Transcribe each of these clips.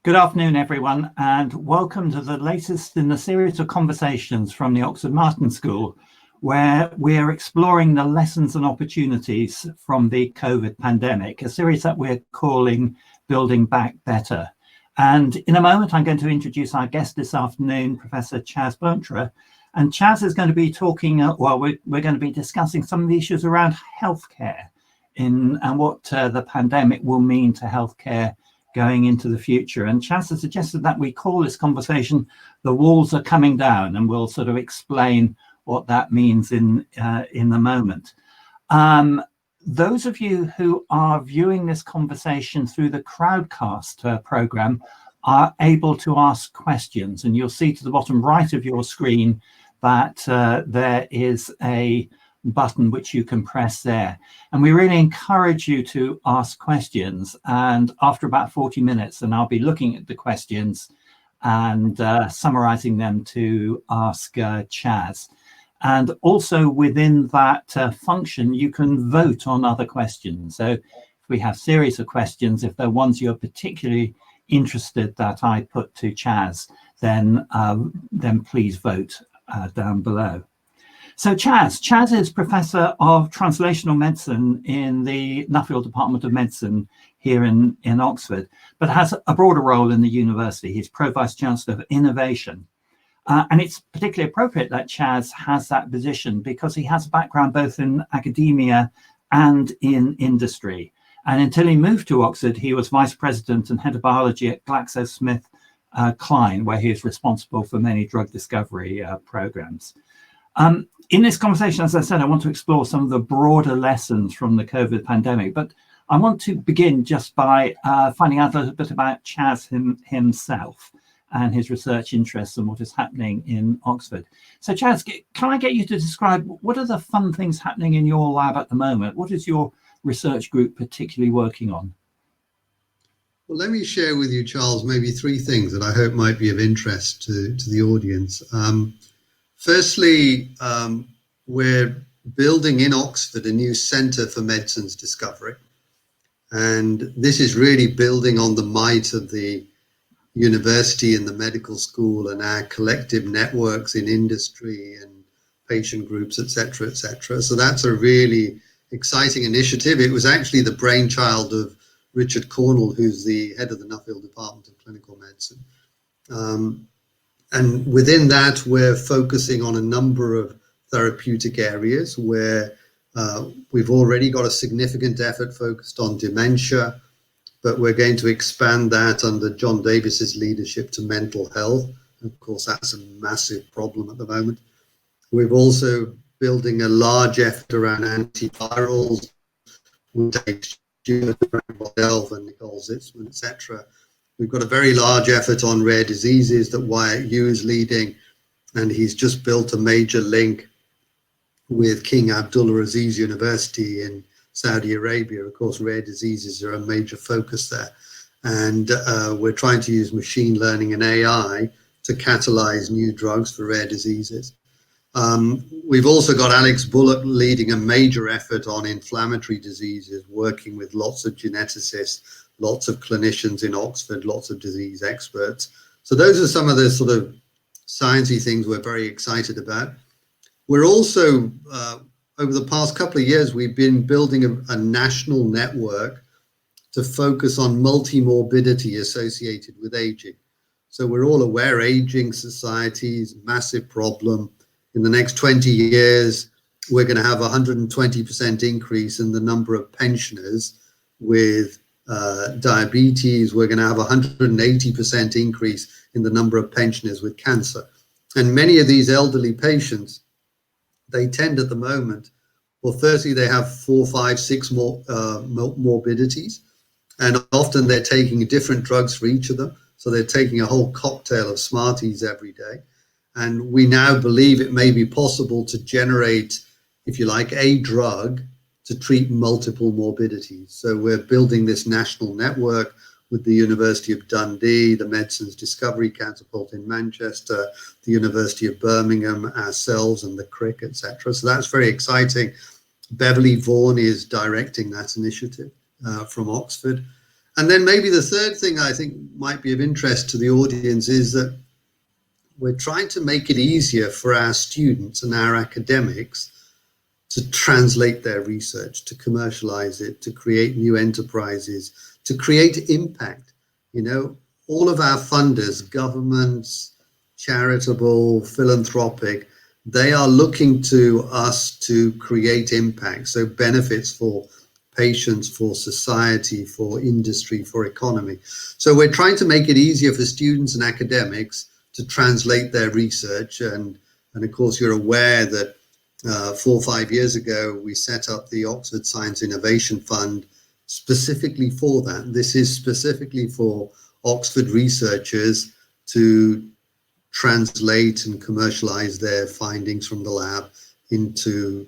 Good afternoon, everyone, and welcome to the latest in the series of conversations from the Oxford Martin School, where we are exploring the lessons and opportunities from the COVID pandemic, a series that we're calling Building Back Better. And in a moment, I'm going to introduce our guest this afternoon, Professor Chas Bountra. And Chas is going to be talking, we're going to be discussing some of the issues around healthcare and what the pandemic will mean to healthcare going into the future. And Chas has suggested that we call this conversation "The Walls Are Coming Down," and we'll sort of explain what that means in a moment. Those of you who are viewing this conversation through the Crowdcast program are able to ask questions, and you'll see to the bottom right of your screen that there is a button which you can press there, and we really encourage you to ask questions. And after about 40 minutes, then I'll be looking at the questions and summarizing them to ask Chas. And also within that function, you can vote on other questions. So if we have series of questions, if they're ones you're particularly interested that I put to Chas, then please vote down below. So Chas is Professor of Translational Medicine in the Nuffield Department of Medicine here in Oxford, but has a broader role in the university. He's Pro-Vice Chancellor of Innovation. And it's particularly appropriate that Chas has that position because he has a background both in academia and in industry. And until he moved to Oxford, he was Vice President and Head of Biology at GlaxoSmithKline, where he is responsible for many drug discovery programs. In this conversation, as I said, I want to explore some of the broader lessons from the COVID pandemic, but I want to begin just by finding out a little bit about Chas himself and his research interests and what is happening in Oxford. So Chas, can I get you to describe what are the fun things happening in your lab at the moment? What is your research group particularly working on? Well, let me share with you, Charles, maybe three things that I hope might be of interest to the audience. Firstly, we're building in Oxford a new Centre for Medicines Discovery. And this is really building on the might of the university and the medical school and our collective networks in industry and patient groups, et cetera, et cetera. So that's a really exciting initiative. It was actually the brainchild of Richard Cornell, who's the head of the Nuffield Department of Clinical Medicine. And within that, we're focusing on a number of therapeutic areas where we've already got a significant effort focused on dementia, but we're going to expand that under John Davis's leadership to mental health. Of course, that's a massive problem at the moment. We're also building a large effort around antivirals with Dave Stewart, Delve and Nicole Zitzman, etc. We've got a very large effort on rare diseases that Wyatt Yu is leading, and he's just built a major link with King Abdulaziz University in Saudi Arabia. Of course, rare diseases are a major focus there. And we're trying to use machine learning and AI to catalyze new drugs for rare diseases. We've also got Alex Bullock leading a major effort on inflammatory diseases, working with lots of geneticists, lots of clinicians in Oxford, lots of disease experts. So those are some of the sort of sciencey things we're very excited about. We're also, over the past couple of years, we've been building a national network to focus on multi-morbidity associated with aging. So we're all aware aging society's massive problem. In the next 20 years, we're going to have a 120% increase in the number of pensioners with diabetes. We're going to have a 180% increase in the number of pensioners with cancer. And many of these elderly patients, they tend at the moment, well, firstly, they have 4, 5, 6 more morbidities, and often they're taking different drugs for each of them. So they're taking a whole cocktail of Smarties every day. And we now believe it may be possible to generate, if you like, a drug to treat multiple morbidities. So we're building this national network with the University of Dundee, the Medicines Discovery Catapult in Manchester, the University of Birmingham, ourselves and the Crick, etc. So that's very exciting. Beverly Vaughan is directing that initiative from Oxford. And then maybe the third thing I think might be of interest to the audience is that we're trying to make it easier for our students and our academics to translate their research, to commercialize it, to create new enterprises, to create impact. You know, all of our funders, governments, charitable, philanthropic, they are looking to us to create impact. So benefits for patients, for society, for industry, for economy. So we're trying to make it easier for students and academics to translate their research. And of course, you're aware that 4 or 5 years ago, we set up the Oxford Science Innovation Fund specifically for that. This is specifically for Oxford researchers to translate and commercialize their findings from the lab into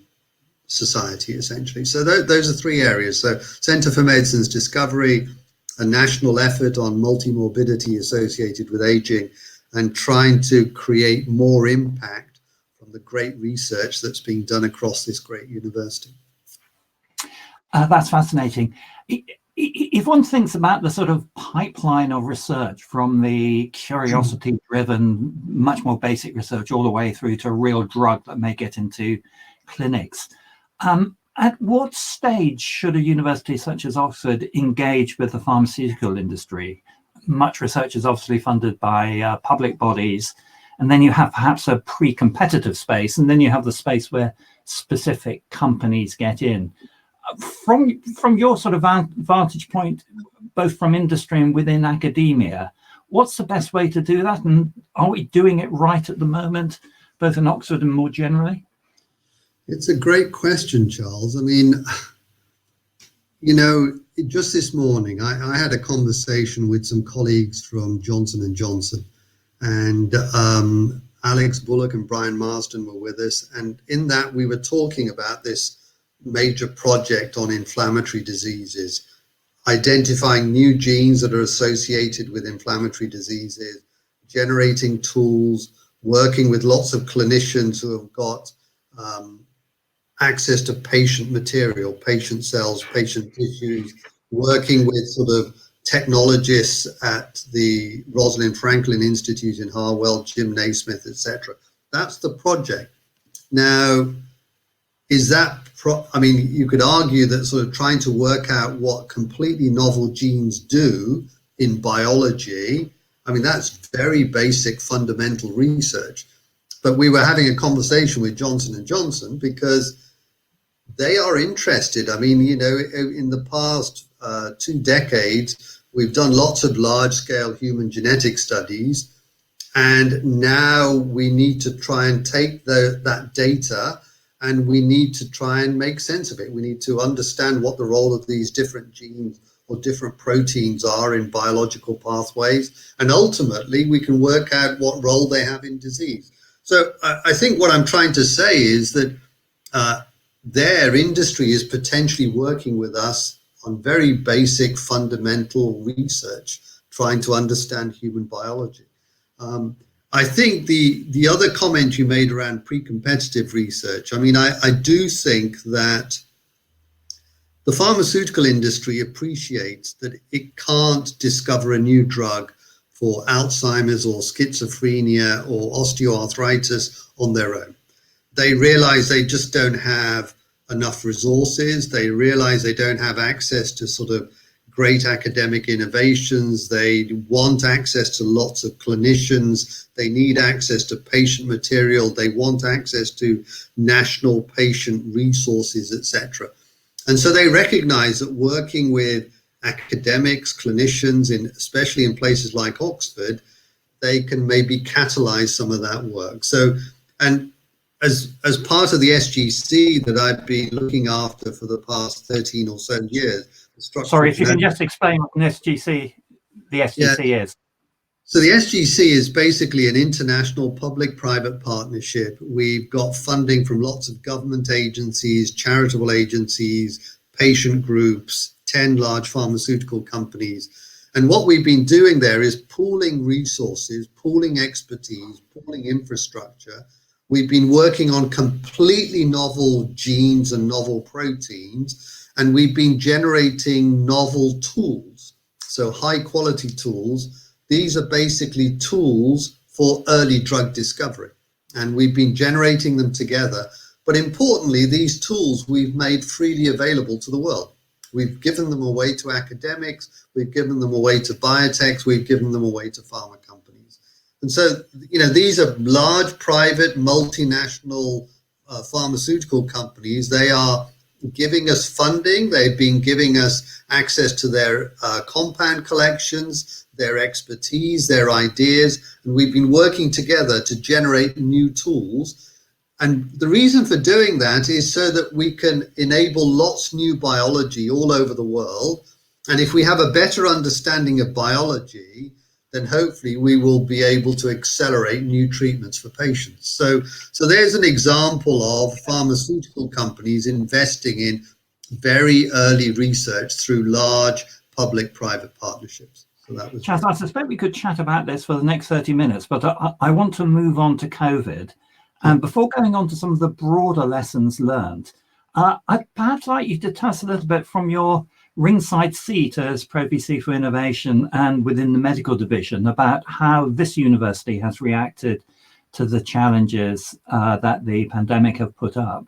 society, essentially. So those are 3 areas. So Centre for Medicine's Discovery, a national effort on multimorbidity associated with aging, and trying to create more impact from the great research that's being done across this great university. That's fascinating. If one thinks about the sort of pipeline of research from the curiosity-driven, much more basic research all the way through to a real drug that may get into clinics, at what stage should a university such as Oxford engage with the pharmaceutical industry? Much research is obviously funded by public bodies, and then you have perhaps a pre-competitive space, and then you have the space where specific companies get in. From your sort of vantage point, both from industry and within academia, what's the best way to do that? And are we doing it right at the moment, both in Oxford and more generally? It's a great question, Charles. I mean, you know, just this morning, I had a conversation with some colleagues from Johnson & Johnson, and Alex Bullock and Brian Marsden were with us. And in that, we were talking about this major project on inflammatory diseases, identifying new genes that are associated with inflammatory diseases, generating tools, working with lots of clinicians who have got access to patient material, patient cells, patient tissues, working with sort of technologists at the Rosalind Franklin Institute in Harwell, Jim Naismith, etc. That's the project. Now, is that, I mean, you could argue that sort of trying to work out what completely novel genes do in biology, I mean, that's very basic fundamental research. But we were having a conversation with Johnson & Johnson because they are interested. I mean, you know, in the past 2 decades, we've done lots of large-scale human genetic studies, and now we need to try and take that data, and we need to try and make sense of it. We need to understand what the role of these different genes or different proteins are in biological pathways, and ultimately we can work out what role they have in disease. So I think what I'm trying to say is that their industry is potentially working with us on very basic fundamental research, trying to understand human biology. I think the other comment you made around pre-competitive research, I mean, I do think that the pharmaceutical industry appreciates that it can't discover a new drug for Alzheimer's or schizophrenia or osteoarthritis on their own. They realize they just don't have enough resources. They realize they don't have access to sort of great academic innovations. They want access to lots of clinicians. They need access to patient material. They want access to national patient resources, etc. And so they recognize that working with academics, clinicians, especially in places like Oxford, they can maybe catalyze some of that work. So, and as part of the SGC that I've been looking after for the past 13 or so years. Sorry, if you can just explain what the SGC is. So the SGC is basically an international public-private partnership. We've got funding from lots of government agencies, charitable agencies, patient groups, 10 large pharmaceutical companies. And what we've been doing there is pooling resources, pooling expertise, pooling infrastructure. We've been working on completely novel genes and novel proteins, and we've been generating novel tools. So high quality tools, these are basically tools for early drug discovery. And we've been generating them together. But importantly, these tools we've made freely available to the world. We've given them away to academics, we've given them away to biotechs, we've given them away to pharma companies. And so, these are large private multinational pharmaceutical companies. They are giving us funding. They've been giving us access to their compound collections, their expertise, their ideas, and we've been working together to generate new tools. And the reason for doing that is so that we can enable lots new biology all over the world. And if we have a better understanding of biology, then hopefully we will be able to accelerate new treatments for patients. So there's an example of pharmaceutical companies investing in very early research through large public-private partnerships. So that was Chas, I suspect we could chat about this for the next 30 minutes, but I want to move on to COVID. And before going on to some of the broader lessons learned, I'd perhaps like you to tell us a little bit from your ringside seat as Pro VC for Innovation and within the medical division about how this university has reacted to the challenges that the pandemic have put up.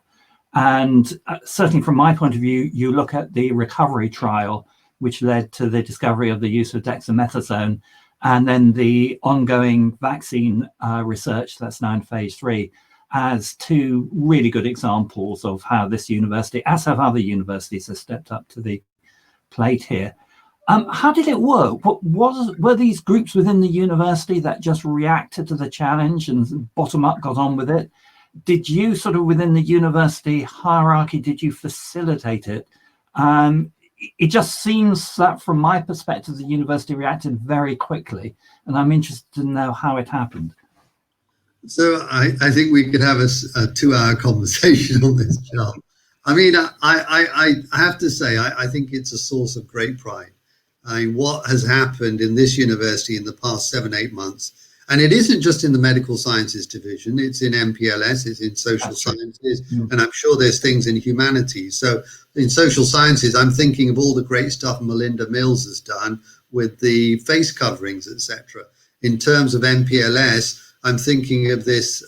And certainly from my point of view, you look at the recovery trial, which led to the discovery of the use of dexamethasone, and then the ongoing vaccine research that's now in phase 3 as two really good examples of how this university, as have other universities, have stepped up to the plate here. How did it work? Were these groups within the university that just reacted to the challenge and bottom up got on with it? Did you sort of within the university hierarchy, did you facilitate it? It just seems that from my perspective, the university reacted very quickly, and I'm interested to know how it happened. So I think we could have a 2-hour conversation on this, Charles. I mean, I have to say, I think it's a source of great pride. I mean, what has happened in this university in the past 7-8 months, and it isn't just in the medical sciences division, it's in MPLS, it's in social sciences, and I'm sure there's things in humanities. So in social sciences, I'm thinking of all the great stuff Melinda Mills has done with the face coverings, etc. In terms of MPLS, I'm thinking of this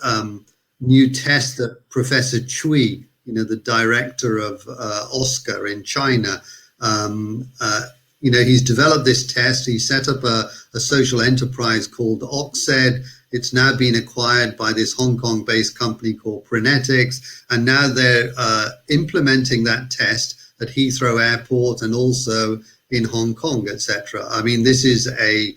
new test that Professor Chui, the director of Oscar in China, he's developed this test. He set up a social enterprise called Oxed. It's now been acquired by this Hong Kong-based company called Prenetics, and now they're implementing that test at Heathrow Airport and also in Hong Kong, etc. I mean, this is a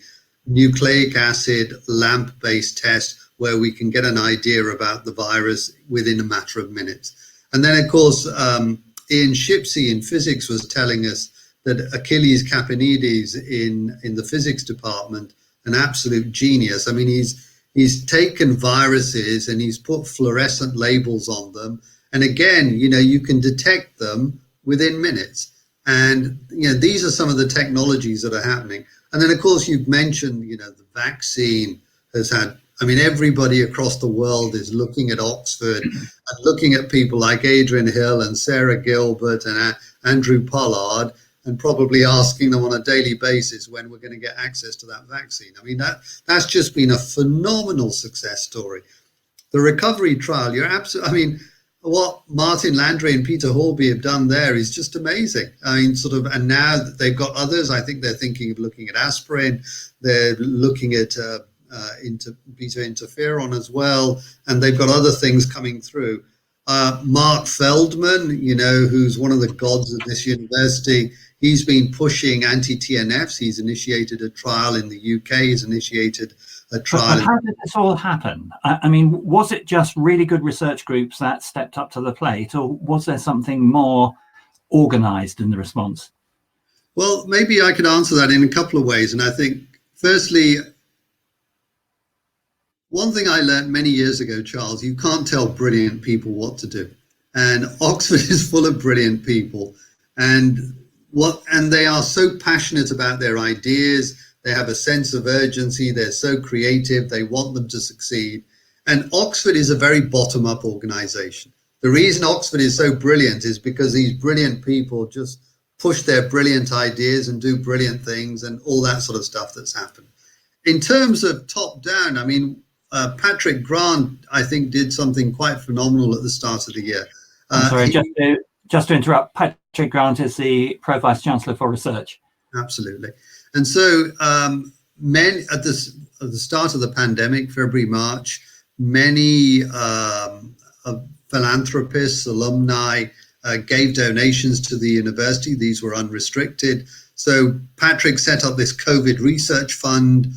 nucleic acid LAMP-based test where we can get an idea about the virus within a matter of minutes. And then, of course, Ian Shipsey in physics was telling us that Achilles Kapinides in the physics department, an absolute genius. I mean, he's taken viruses and he's put fluorescent labels on them. And again, you can detect them within minutes. And, these are some of the technologies that are happening. And then, of course, you've mentioned, the vaccine has had, everybody across the world is looking at Oxford and looking at people like Adrian Hill and Sarah Gilbert and Andrew Pollard and probably asking them on a daily basis when we're going to get access to that vaccine. I mean, that's just been a phenomenal success story. The recovery trial, what Martin Landry and Peter Horby have done there is just amazing. And now that they've got others, I think they're thinking of looking at aspirin, they're looking at beta interferon as well, and they've got other things coming through. Mark Feldman, who's one of the gods of this university, he's been pushing anti-TNFs. He's initiated a trial in the UK. He's initiated a trial. But how did this all happen? Was it just really good research groups that stepped up to the plate, or was there something more organized in the response? Well, maybe I could answer that in a couple of ways. And I think, firstly, one thing I learned many years ago, Charles, you can't tell brilliant people what to do. And Oxford is full of brilliant people. And they are so passionate about their ideas. They have a sense of urgency. They're so creative. They want them to succeed. And Oxford is a very bottom-up organization. The reason Oxford is so brilliant is because these brilliant people just push their brilliant ideas and do brilliant things and all that sort of stuff that's happened. In terms of top down, I mean, Patrick Grant, I think, did something quite phenomenal at the start of the year. I'm sorry, just to interrupt, Patrick Grant is the Pro-Vice Chancellor for Research. Absolutely. And so at the start of the pandemic, February, March, many philanthropists, alumni, gave donations to the university. These were unrestricted. So Patrick set up this COVID research fund,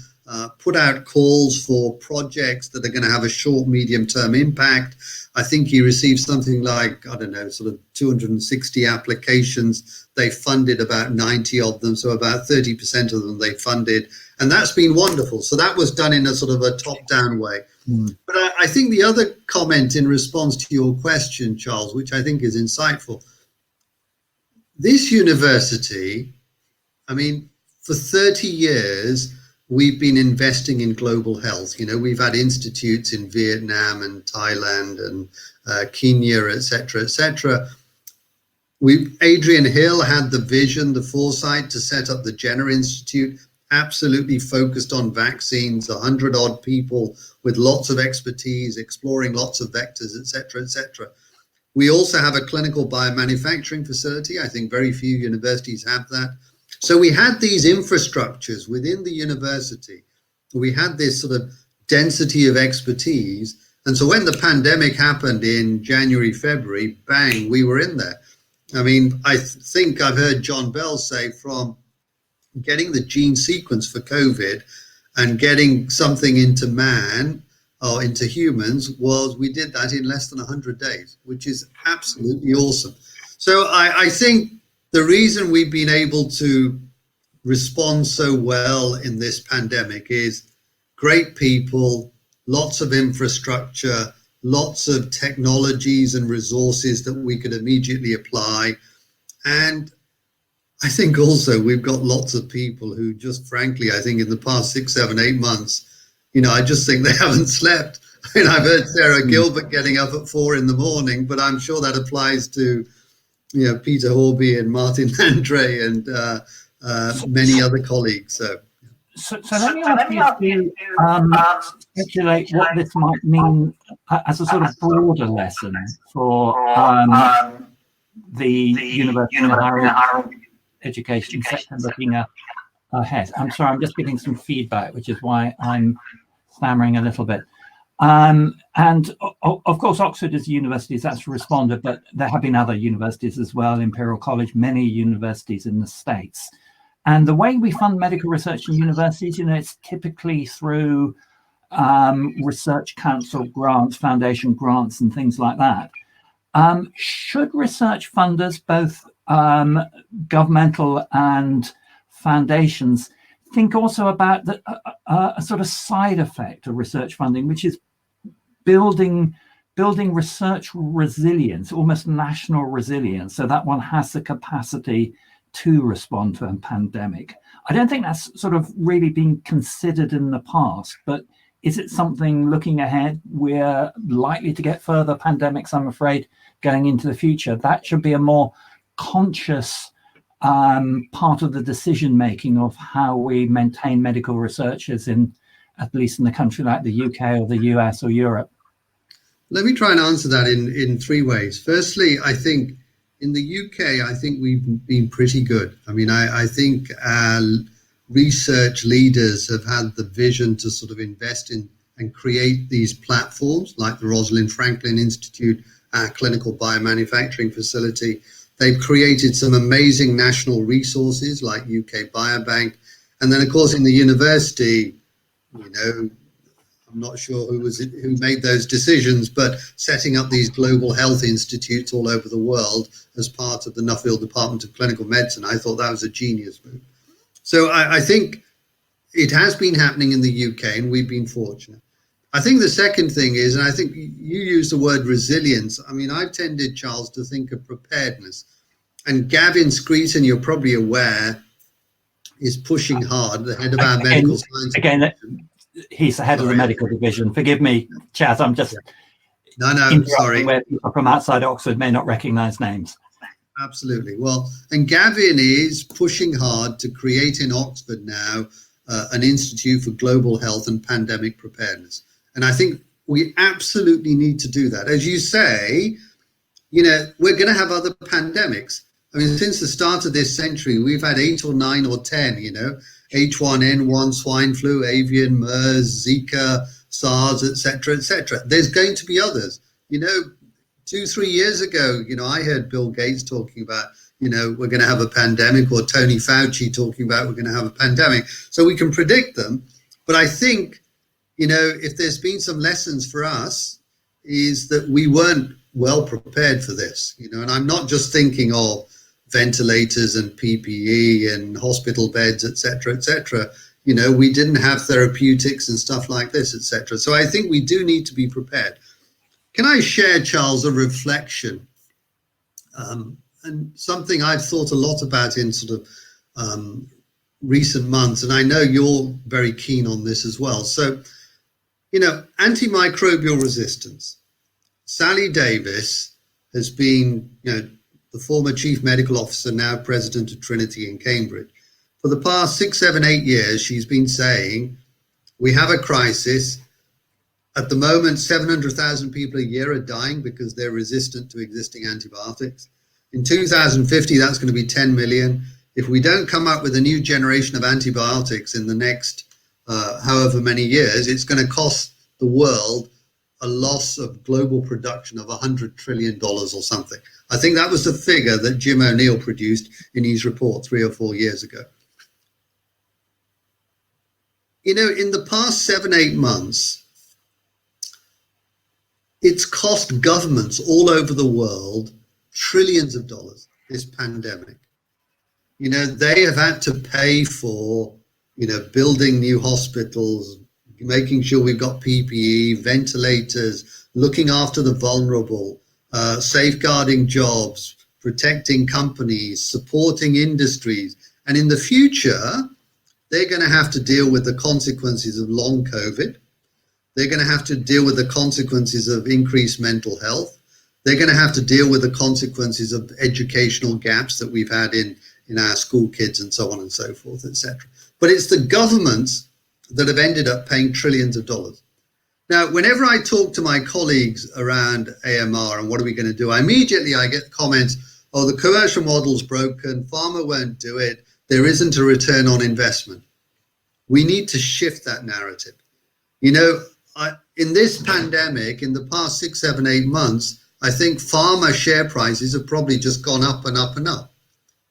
put out calls for projects that are going to have a short, medium-term impact. I think he received something like, I don't know, sort of 260 applications. They funded about 90 of them, so about 30% of them they funded. And that's been wonderful. So that was done in a sort of a top-down way. But I think the other comment in response to your question, Charles, which I think is insightful, this university, I mean, for 30 years, we've been investing in global health. You know, we've had institutes in Vietnam and Thailand and Kenya, et cetera, Adrian Hill had the vision, the foresight to set up the Jenner Institute, absolutely focused on vaccines, 100 odd people with lots of expertise, exploring lots of vectors, et cetera. We also have a clinical biomanufacturing facility. I think very few universities have that. So we had these infrastructures within the university. We had this sort of density of expertise. And so when the pandemic happened in January, February, bang, we were in there. I mean, I think I've heard John Bell say from getting the gene sequence for COVID and getting something into man or into humans we did that in less than 100 days, which is absolutely awesome. So I think the reason we've been able to respond so well in this pandemic is great people, lots of infrastructure, lots of technologies and resources that we could immediately apply. And I think also we've got lots of people who just frankly, I think in the past 6, 7, 8 months, you know, I just think they haven't slept. I mean, I've heard Sarah Gilbert getting up at 4 a.m, but I'm sure that applies to, you know, Peter Horby and Martin Landry and many other colleagues. So let me ask you to speculate what this might mean as a sort of broader lesson for the university and higher education sector looking ahead. I'm sorry, I'm just getting some feedback, which is why I'm stammering a little bit. And of course, Oxford is a university that's responded, but there have been other universities as well, Imperial College, many universities in the States. And the way we fund medical research in universities, you know, it's typically through research council grants, foundation grants, and things like that. Should research funders, both governmental and foundations, think also about a sort of side effect of research funding, which is building research resilience, almost national resilience, so that one has the capacity to respond to a pandemic? I don't think that's sort of really been considered in the past, but is it something looking ahead? We're likely to get further pandemics, I'm afraid, going into the future. That should be a more conscious part of the decision making of how we maintain medical researchers in, at least in a country like the UK or the US or Europe. Let me try and answer that in 3 ways. Firstly, I think in the UK, I think we've been pretty good. I mean, I think our research leaders have had the vision to sort of invest in and create these platforms like the Rosalind Franklin Institute, our clinical biomanufacturing facility. They've created some amazing national resources like UK Biobank. And then, of course, in the university, you know, I'm not sure who made those decisions, but setting up these global health institutes all over the world as part of the Nuffield Department of Clinical Medicine, I thought that was a genius move. So I think it has been happening in the UK, and we've been fortunate. I think the second thing is, and I think you use the word resilience. I mean, I've tended, Charles, to think of preparedness. And Gavin Screeton, you're probably aware, is pushing hard, the head of our medical science. Again, he's the head of the medical division. Forgive me, Chas, I'm just sorry. Where people from outside Oxford may not recognise names. Absolutely. Well, and Gavin is pushing hard to create in Oxford now an Institute for Global Health and Pandemic Preparedness. And I think we absolutely need to do that. As you say, we're going to have other pandemics. I mean, since the start of this century, we've had 8 or 9 or 10, H1N1, swine flu, avian, MERS, Zika, SARS, etc., etc. There's going to be others. 2-3 years ago, I heard Bill Gates talking about, we're going to have a pandemic, or Tony Fauci talking about we're going to have a pandemic. So we can predict them. But I think, if there's been some lessons for us, is that we weren't well prepared for this, and I'm not just thinking of ventilators and PPE and hospital beds, etc., etc. We didn't have therapeutics and stuff like this, etc. So I think we do need to be prepared. Can I share, Charles, a reflection and something I've thought a lot about in sort of recent months, and I know you're very keen on this as well. So, antimicrobial resistance. Sally Davis has been, the former chief medical officer, now president of Trinity in Cambridge. For the past 6, 7, 8 years, she's been saying, we have a crisis. At the moment, 700,000 people a year are dying because they're resistant to existing antibiotics. In 2050, that's going to be 10 million. If we don't come up with a new generation of antibiotics in the next however many years, it's going to cost the world a loss of global production of $100 trillion or something. I think that was the figure that Jim O'Neill produced in his report 3 or 4 years ago. In the past 7, 8 months, it's cost governments all over the world trillions of dollars, this pandemic. They have had to pay for, building new hospitals, making sure we've got PPE, ventilators, looking after the vulnerable, safeguarding jobs, protecting companies, supporting industries. And in the future, they're going to have to deal with the consequences of long COVID. They're going to have to deal with the consequences of increased mental health. They're going to have to deal with the consequences of educational gaps that we've had in our school kids and so on and so forth, etc. But it's the governments that have ended up paying trillions of dollars. Now, whenever I talk to my colleagues around AMR and what are we going to do, I get comments, oh, the commercial model's broken, pharma won't do it, there isn't a return on investment. We need to shift that narrative. In this pandemic, in the past 6, 7, 8 months, I think pharma share prices have probably just gone up and up and up,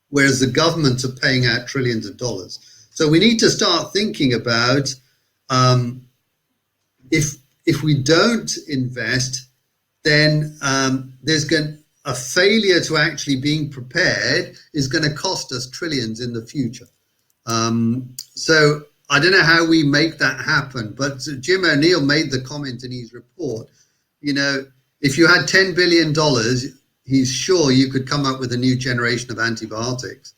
whereas the governments are paying out trillions of dollars. So we need to start thinking about if we don't invest, then a failure to actually being prepared is going to cost us trillions in the future. So I don't know how we make that happen, but Jim O'Neill made the comment in his report, if you had $10 billion, he's sure you could come up with a new generation of antibiotics.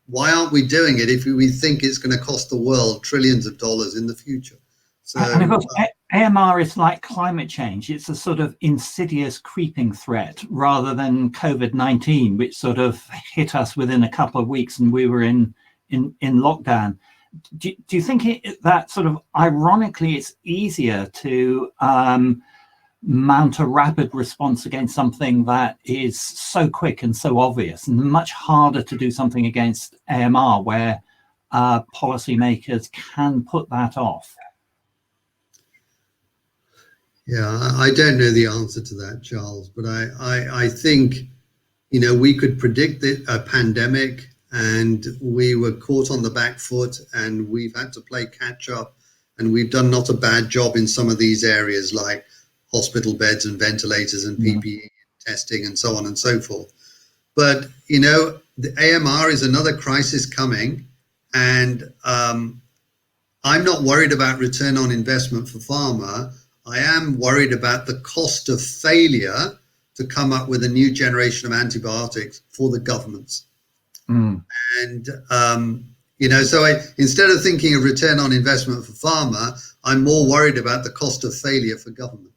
Why aren't we doing it if we think it's going to cost the world trillions of dollars in the future? So, and of course, AMR is like climate change. It's a sort of insidious creeping threat rather than COVID-19, which sort of hit us within a couple of weeks and we were in lockdown. Do you think that sort of ironically it's easier to mount a rapid response against something that is so quick and so obvious, and much harder to do something against AMR where policymakers can put that off? Yeah, I don't know the answer to that, Charles, but I think, we could predict a pandemic and we were caught on the back foot and we've had to play catch up, and we've done not a bad job in some of these areas like hospital beds and ventilators and PPE testing and so on and so forth. But, the AMR is another crisis coming, and I'm not worried about return on investment for pharma. I am worried about the cost of failure to come up with a new generation of antibiotics for the governments. And, so instead of thinking of return on investment for pharma, I'm more worried about the cost of failure for government.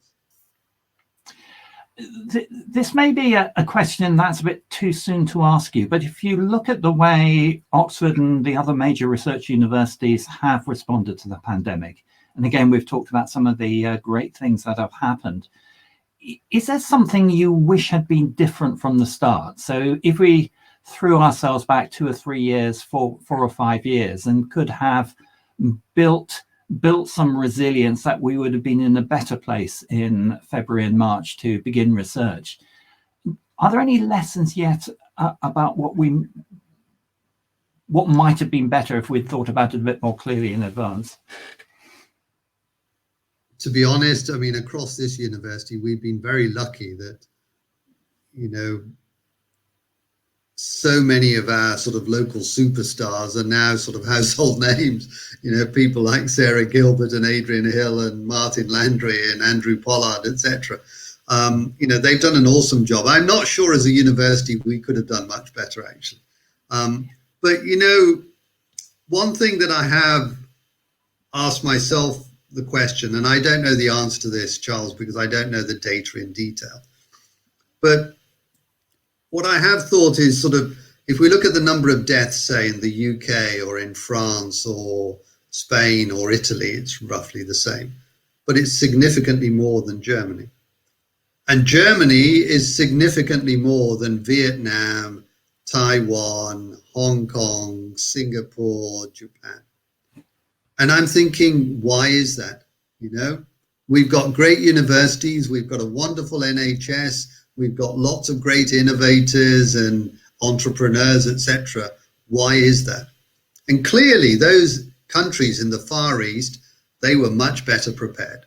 This may be a question that's a bit too soon to ask you, but if you look at the way Oxford and the other major research universities have responded to the pandemic, and again, we've talked about some of the great things that have happened, is there something you wish had been different from the start? So if we threw ourselves back 2 or 3 years, 4 or 5 years, and could have built some resilience, that we would have been in a better place in February and March to begin research. Are there any lessons yet about what might have been better if we'd thought about it a bit more clearly in advance? To be honest, I mean, across this university, we've been very lucky that, you know, so many of our sort of local superstars are now sort of household names, you know, people like Sarah Gilbert and Adrian Hill and Martin Landry and Andrew Pollard, etc. You know, they've done an awesome job. I'm not sure as a university we could have done much better, actually. But, you know, one thing that I have asked myself the question, and I don't know the answer to this, Charles, because I don't know the data in detail, but what I have thought is sort of, if we look at the number of deaths, say, in the UK or in France or Spain or Italy, it's roughly the same, but it's significantly more than Germany. And Germany is significantly more than Vietnam, Taiwan, Hong Kong, Singapore, Japan. And I'm thinking, why is that? You know, we've got great universities, we've got a wonderful NHS, we've got lots of great innovators and entrepreneurs, etc. Why is that? And clearly, those countries in the Far East, they were much better prepared.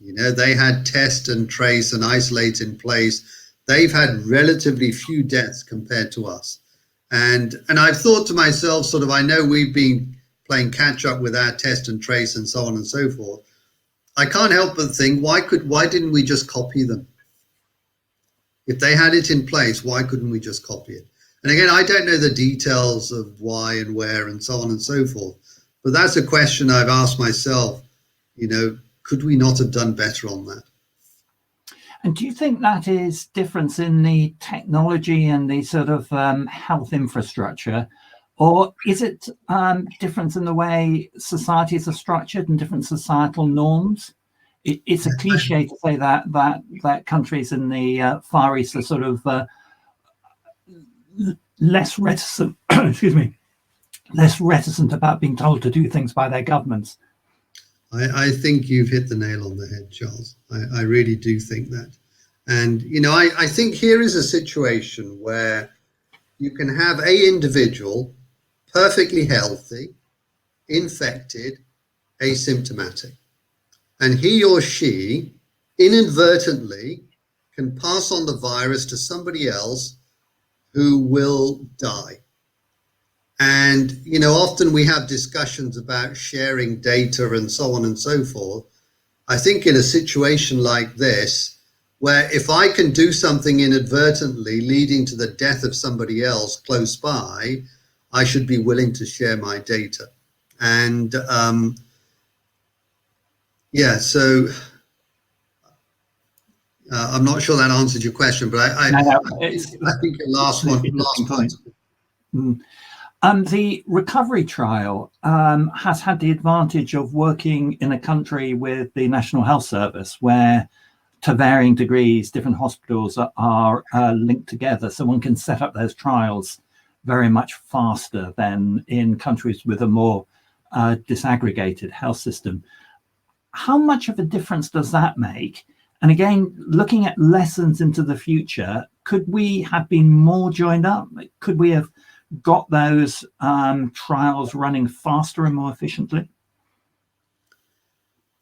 You know, they had test and trace and isolate in place. They've had relatively few deaths compared to us. And I've thought to myself, sort of, I know we've been playing catch up with our test and trace and so on and so forth. I can't help but think, why didn't we just copy them? If they had it in place, why couldn't we just copy it? And again, I don't know the details of why and where and so on and so forth, but that's a question I've asked myself, you know, could we not have done better on that? And do you think that is difference in the technology and the sort of health infrastructure, or is it difference in the way societies are structured and different societal norms? It's a cliche to say that countries in the Far East are sort of less reticent, excuse me, less reticent about being told to do things by their governments. I think you've hit the nail on the head, Charles. I really do think that. And, you know, I think here is a situation where you can have a individual perfectly healthy, infected, asymptomatic, and he or she inadvertently can pass on the virus to somebody else who will die. And, you know, often we have discussions about sharing data and so on and so forth. I think in a situation like this, where if I can do something inadvertently leading to the death of somebody else close by, I should be willing to share my data. And yeah, so I'm not sure that answered your question, but I think your last point. The recovery trial has had the advantage of working in a country with the National Health Service, where to varying degrees, different hospitals are linked together. So one can set up those trials very much faster than in countries with a more disaggregated health system. How much of a difference does that make? And again, looking at lessons into the future, could we have been more joined up? Could we have got those trials running faster and more efficiently?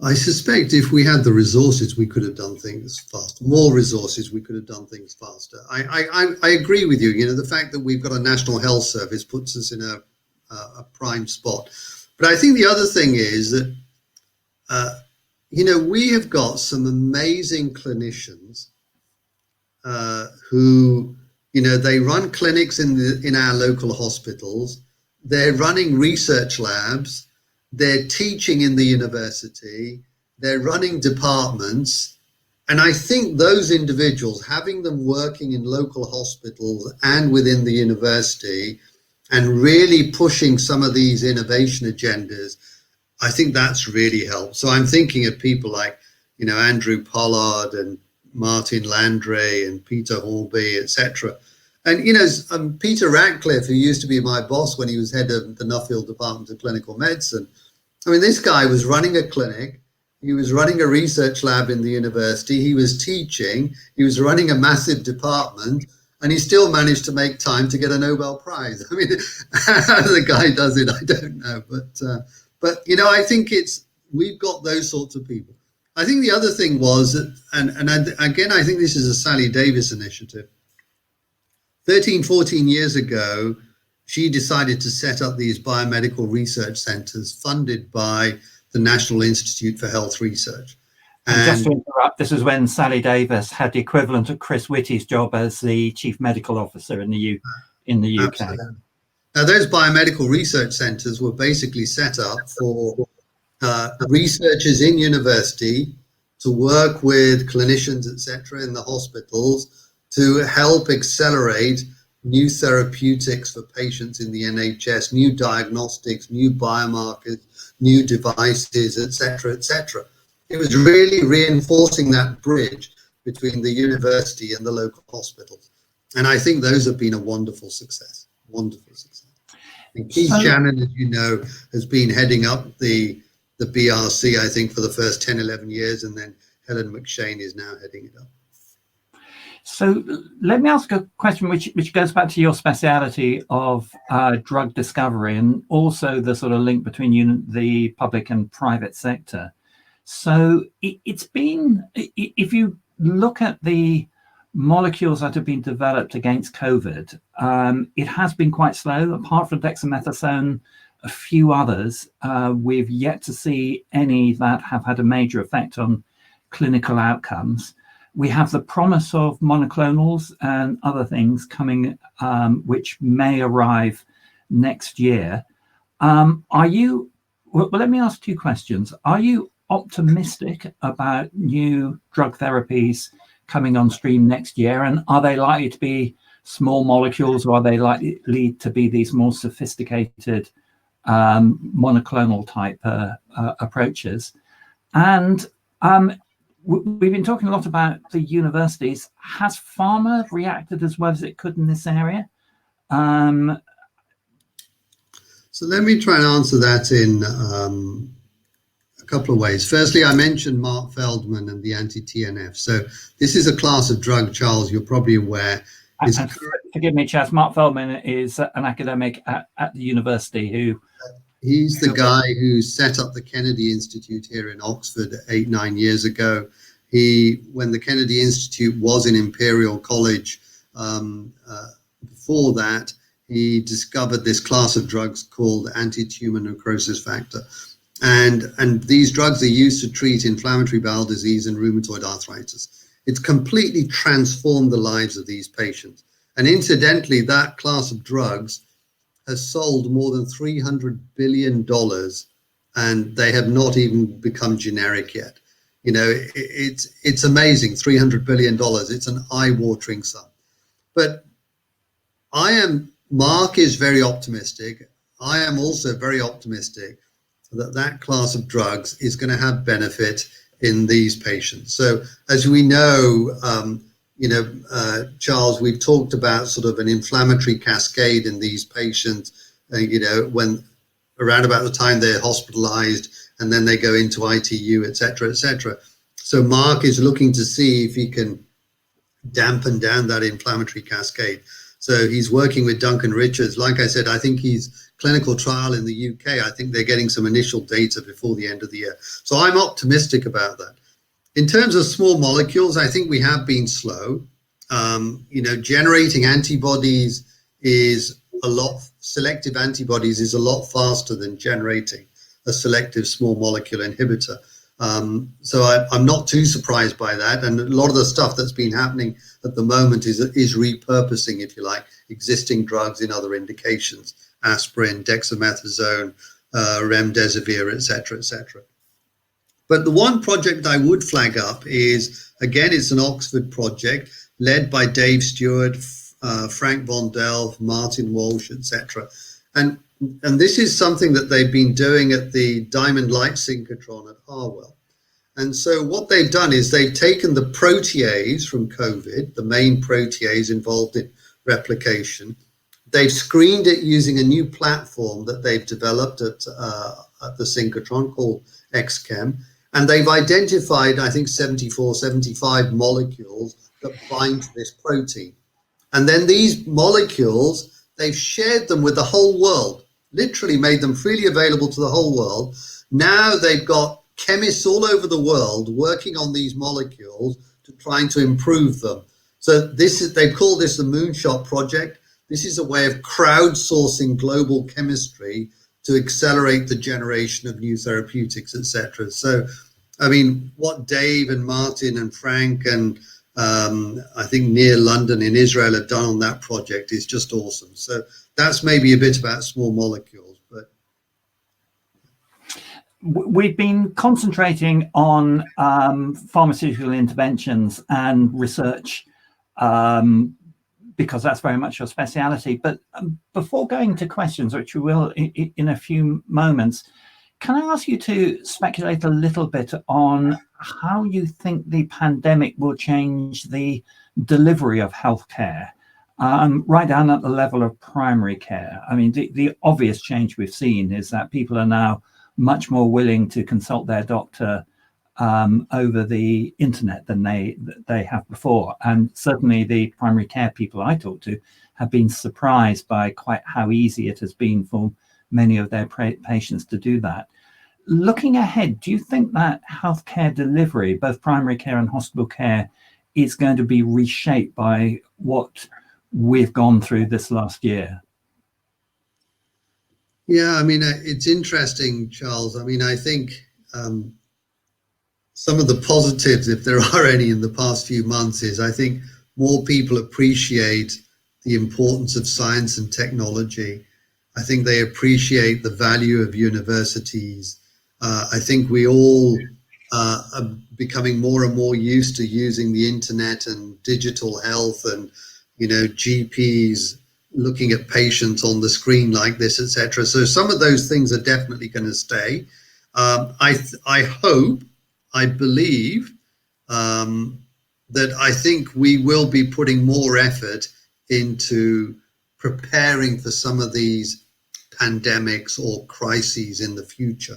I suspect if we had the resources, we could have done things faster. More resources, we could have done things faster. I agree with you. You know, the fact that we've got a National Health Service puts us in a prime spot. But I think the other thing is that, you know, we have got some amazing clinicians who, you know, they run clinics in our local hospitals. They're running research labs. They're teaching in the university, they're running departments, And I think those individuals, having them working in local hospitals and within the university and really pushing some of these innovation agendas, I think that's really helped. So I'm thinking of people like, Andrew Pollard and Martin Landry and Peter Hornby, etc. And, Peter Ratcliffe, who used to be my boss when he was head of the Nuffield Department of Clinical Medicine, I mean, this guy was running a clinic. He was running a research lab in the university. He was teaching. He was running a massive department, and he still managed to make time to get a Nobel Prize. I mean, how the guy does it, I don't know. But I think we've got those sorts of people. I think the other thing was, and again, I think this is a Sally Davis initiative. 13, 14 years ago, she decided to set up these biomedical research centers funded by the National Institute for Health Research. And just to interrupt, this is when Sally Davis had the equivalent of Chris Whitty's job as the Chief Medical Officer in the UK. Absolutely. Now, those biomedical research centers were basically set up for researchers in university to work with clinicians, etc., in the hospitals to help accelerate new therapeutics for patients in the NHS, new diagnostics, new biomarkers, new devices, etc., etc. It was really reinforcing that bridge between the university and the local hospitals. And I think those have been a wonderful success, wonderful success. And Keith Shannon, as you know, has been heading up the BRC, I think, for the first 10, 11 years, and then Helen McShane is now heading it up. So let me ask a question which goes back to your speciality of drug discovery and also the sort of link between the public and private sector. So it's been, if you look at the molecules that have been developed against COVID, it has been quite slow. Apart from dexamethasone, a few others, we've yet to see any that have had a major effect on clinical outcomes. We have the promise of monoclonals and other things coming, which may arrive next year. Well, let me ask two questions. Are you optimistic about new drug therapies coming on stream next year? And are they likely to be small molecules, or are they likely to be these more sophisticated monoclonal type approaches? And we've been talking a lot about the universities. Has pharma reacted as well as it could in this area? So let me try and answer that in a couple of ways. Firstly, I mentioned Mark Feldman and the anti-TNF. So this is a class of drug, Charles, you're probably aware. Forgive me, Chas, Mark Feldman is an academic at the university who... He's the guy who set up the Kennedy Institute here in Oxford 8-9 years ago. When the Kennedy Institute was in Imperial College, before that, he discovered this class of drugs called anti-tumor necrosis factor. And these drugs are used to treat inflammatory bowel disease and rheumatoid arthritis. It's completely transformed the lives of these patients. And incidentally, that class of drugs has sold more than $300 billion, and they have not even become generic yet. It's amazing, $300 billion. It's an eye-watering sum. But Mark is very optimistic. I am also very optimistic that class of drugs is going to have benefit in these patients. So as we know, Charles, we've talked about sort of an inflammatory cascade in these patients, when around about the time they're hospitalized and then they go into ITU, et cetera, et cetera. So Mark is looking to see if he can dampen down that inflammatory cascade. So he's working with Duncan Richards. Like I said, I think he's clinical trial in the UK. I think they're getting some initial data before the end of the year. So I'm optimistic about that. In terms of small molecules, I think we have been slow. Generating antibodies selective antibodies is a lot faster than generating a selective small molecule inhibitor. So I'm not too surprised by that. And a lot of the stuff that's been happening at the moment is repurposing, if you like, existing drugs in other indications, aspirin, dexamethasone, remdesivir, et cetera, et cetera. But the one project I would flag up is, again, it's an Oxford project led by Dave Stewart, Frank Vondel, Martin Walsh, etc. And this is something that they've been doing at the Diamond Light Synchrotron at Harwell. And so what they've done is they've taken the protease from COVID, the main protease involved in replication. They've screened it using a new platform that they've developed at the synchrotron called XChem. And they've identified, I think, 74, 75 molecules that bind to this protein. And then these molecules, they've shared them with the whole world, literally made them freely available to the whole world. Now they've got chemists all over the world working on these molecules to trying to improve them. So they call this the Moonshot Project. This is a way of crowdsourcing global chemistry to accelerate the generation of new therapeutics, etc. So, I mean, what Dave and Martin and Frank and I think near London in Israel have done on that project is just awesome. So that's maybe a bit about small molecules. But we've been concentrating on pharmaceutical interventions and research because that's very much your speciality. But before going to questions, which we will in a few moments, can I ask you to speculate a little bit on how you think the pandemic will change the delivery of healthcare, right down at the level of primary care? I mean, the obvious change we've seen is that people are now much more willing to consult their doctor over the internet than they have before. And certainly the primary care people I talk to have been surprised by quite how easy it has been for many of their patients to do that. Looking ahead, do you think that healthcare delivery, both primary care and hospital care, is going to be reshaped by what we've gone through this last year? Yeah, I mean, it's interesting, Charles. I mean, I think some of the positives, if there are any in the past few months, is I think more people appreciate the importance of science and technology. I think they appreciate the value of universities. I think we all are becoming more and more used to using the internet and digital health and, GPs looking at patients on the screen like this, etc. So some of those things are definitely going to stay. I hope, I believe that I think we will be putting more effort into preparing for some of these pandemics or crises in the future.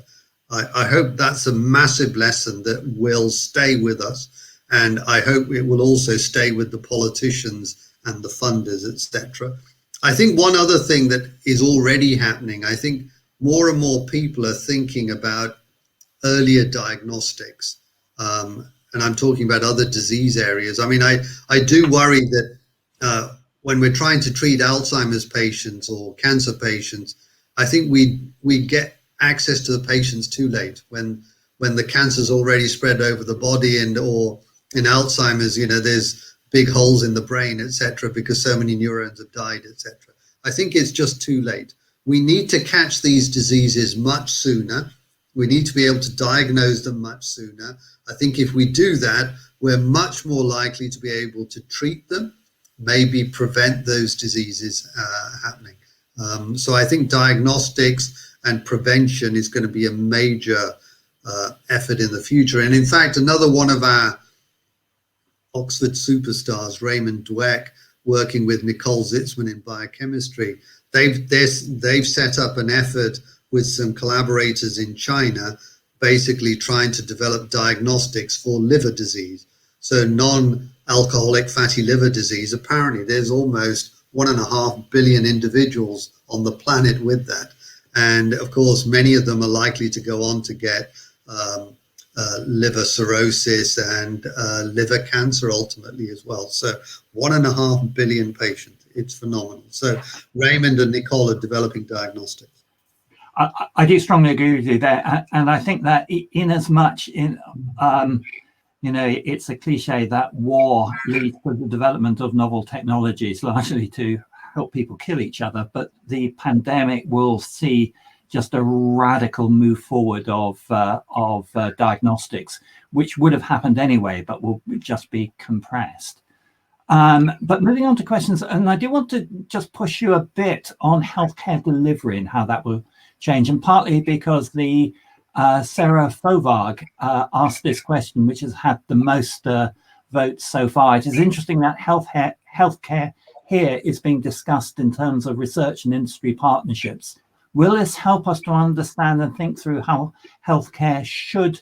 I hope that's a massive lesson that will stay with us, and I hope it will also stay with the politicians and the funders, etc. I think one other thing that is already happening, I think more and more people are thinking about earlier diagnostics, and I'm talking about other disease areas. I mean, I do worry that when we're trying to treat Alzheimer's patients or cancer patients, I think we get access to the patients too late when the cancer's already spread over the body, and or in Alzheimer's, there's big holes in the brain, etc., because so many neurons have died, etc. I think it's just too late. We need to catch these diseases much sooner. We need to be able to diagnose them much sooner. I think if we do that, we're much more likely to be able to treat them, maybe prevent those diseases happening. So I think diagnostics and prevention is going to be a major effort in the future. And in fact, another one of our Oxford superstars, Raymond Dweck, working with Nicole Zitzman in biochemistry, they've set up an effort with some collaborators in China, basically trying to develop diagnostics for liver disease. So non-alcoholic fatty liver disease, apparently there's almost 1.5 billion individuals on the planet with that. And of course, many of them are likely to go on to get liver cirrhosis and liver cancer ultimately as well. So 1.5 billion patients, it's phenomenal. So Raymond and Nicole are developing diagnostics. I do strongly agree with you there. And I think that in as much it's a cliche that war leads to the development of novel technologies, largely to help people kill each other, but the pandemic will see just a radical move forward of diagnostics, which would have happened anyway, but will just be compressed. But moving on to questions, and I do want to just push you a bit on healthcare delivery and how that will change, and partly because the Sarah Fovag asked this question, which has had the most votes so far. It is interesting that healthcare here is being discussed in terms of research and industry partnerships. Will this help us to understand and think through how healthcare should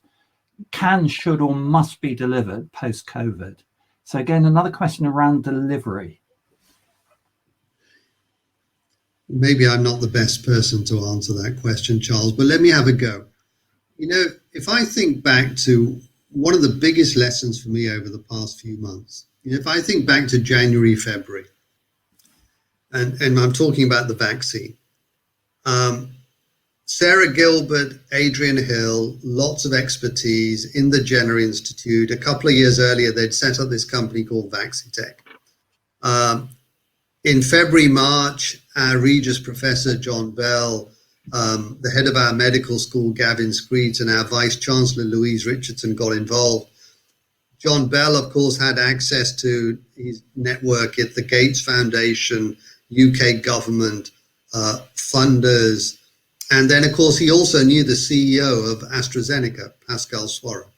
or must be delivered post-COVID? So again, another question around delivery. Maybe I'm not the best person to answer that question, Charles, but let me have a go. You know, if I think back to one of the biggest lessons for me over the past few months, you know, if I think back to January, February, and I'm talking about the vaccine, Sarah Gilbert, Adrian Hill, lots of expertise in the Jenner Institute. A couple of years earlier, they'd set up this company called Vaccitech. In February, March, our Regis Professor John Bell, the head of our medical school, Gavin Screet, and our Vice Chancellor, Louise Richardson, got involved. John Bell, of course, had access to his network at the Gates Foundation, UK government, funders. And then, of course, he also knew the CEO of AstraZeneca, Pascal Swarum.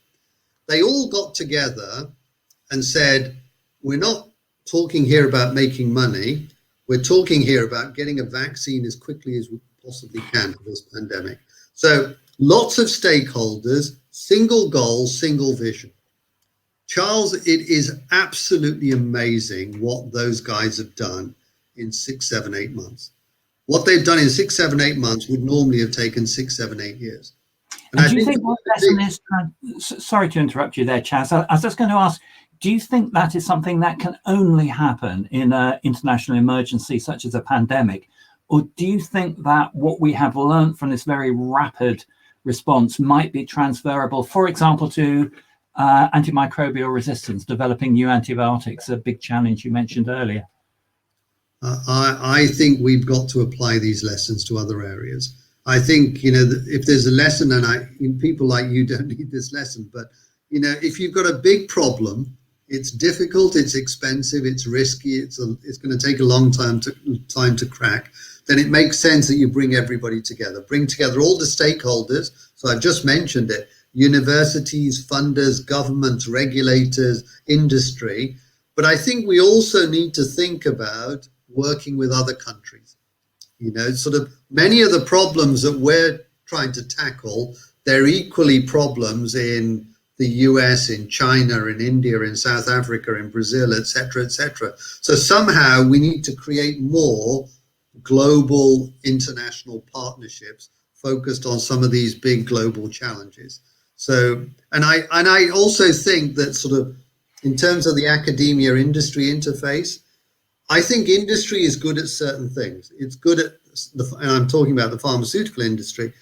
They all got together and said, we're not talking here about making money. We're talking here about getting a vaccine as quickly as we possibly can for this pandemic. So lots of stakeholders, single goal, single vision. Charles, it is absolutely amazing what those guys have done in 6, 7, 8 months. What they've done in 6, 7, 8 months would normally have taken 6, 7, 8 years. And do you think what lesson is, sorry to interrupt you there, Chas, I was just going to ask, do you think that is something that can only happen in an international emergency such as a pandemic? Or do you think that what we have learned from this very rapid response might be transferable, for example, to antimicrobial resistance, developing new antibiotics, a big challenge you mentioned earlier? I think we've got to apply these lessons to other areas. I think, you know, if there's a lesson, and people like you don't need this lesson, but, you know, if you've got a big problem, it's difficult, it's expensive, it's risky, it's going to take a long time to crack, then it makes sense that you bring everybody together. Bring together all the stakeholders. So I've just mentioned it, universities, funders, governments, regulators, industry. But I think we also need to think about working with other countries. You know, sort of many of the problems that we're trying to tackle, they're equally problems in the US, in China, in India, in South Africa, in Brazil, et cetera, et cetera. So somehow we need to create more global international partnerships focused on some of these big global challenges. So, and I also think that sort of in terms of the academia industry interface, I think industry is good at certain things. It's good at, and I'm talking about the pharmaceutical industry,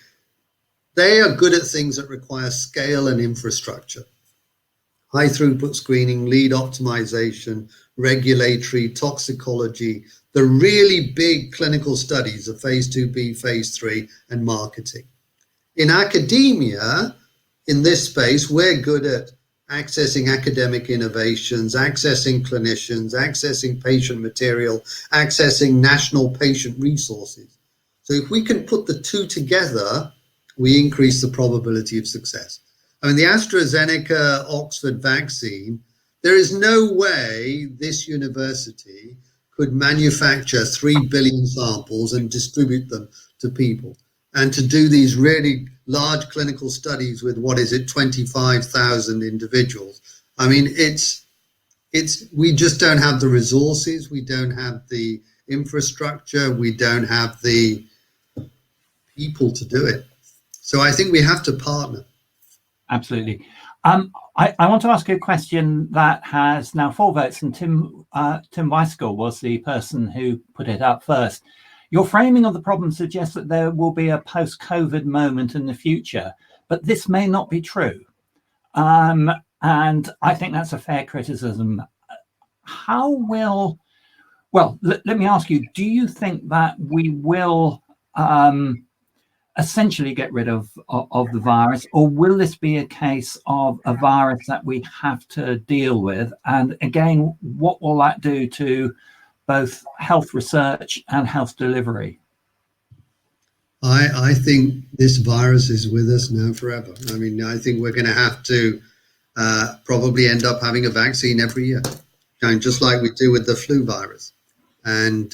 they are good at things that require scale and infrastructure. High throughput screening, lead optimization, regulatory, toxicology, the really big clinical studies of phase 2B, phase 3, and marketing. In academia, in this space, we're good at accessing academic innovations, accessing clinicians, accessing patient material, accessing national patient resources. So if we can put the two together, we increase the probability of success. I mean, the AstraZeneca Oxford vaccine, there is no way this university could manufacture 3 billion samples and distribute them to people. And to do these really large clinical studies with, 25,000 individuals. I mean, we just don't have the resources, we don't have the infrastructure, we don't have the people to do it. So I think we have to partner. Absolutely. I want to ask you a question that has now 4 votes, and Tim Weisgall was the person who put it up first. Your framing of the problem suggests that there will be a post-COVID moment in the future, but this may not be true. And I think that's a fair criticism. Let me ask you, do you think that we will essentially get rid of the virus, or will this be a case of a virus that we have to deal with? And again, what will that do to both health research and health delivery? I think this virus is with us now forever. I mean, I think we're going to have to probably end up having a vaccine every year, just like we do with the flu virus. And